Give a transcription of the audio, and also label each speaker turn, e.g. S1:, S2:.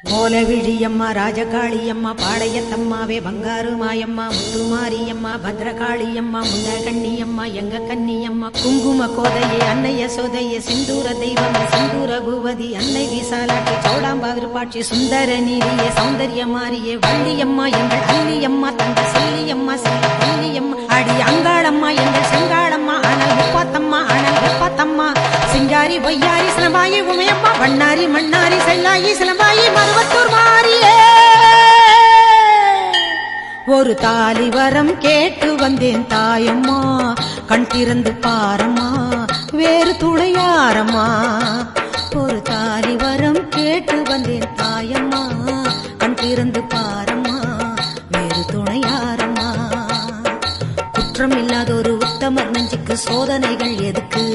S1: மூலவிழியம்மா ராஜகாளியம்மா பாளையத்தம்மாவே பங்காரு மாயம்மா முத்துமாரியம்மா பத்ரகாளியம்மா முண்டகண்ணியம்மா எங்க கன்னியம்மா குங்கும கோதையே அன்னைய சோதையே சிந்தூர தெய்வமே சிந்தூர பூவதி அன்னை விசாலாட்சி சௌடாம்பா விருப்பாட்சி சுந்தர நீரியே சௌந்தர்ய மாரியே வள்ளியம்மா எங்கள் அல்லியம்மா தங்க செல்லியம்மா செல்ல கல்லியம்மா அடி அங்காளம்மா எங்கள் செங்காளம்மா அனல் முப்பாத்தம்மா அனல் முப்பாத்தம்மா சிங்காரி பொய்யாரி சிலம்பாயி உமையம்மா வண்ணாரி மண்ணாரி செல்லாயி சிலம்பாயி மருவத்தூர் மாறியே ஒரு தாலி வரம் கேட்டு வந்தேன் தாயம்மா கண் திறந்து பாரம்மா வேறு துணையாரம்மா ஒரு தாலி வரம் கேட்டு வந்தேன் தாயம்மா கண் திறந்து பாரம்மா வேறு துணையாரம்மா குற்றம் இல்லாத ஒரு உத்தமர் நெஞ்சுக்கு சோதனைகள் எதுக்கு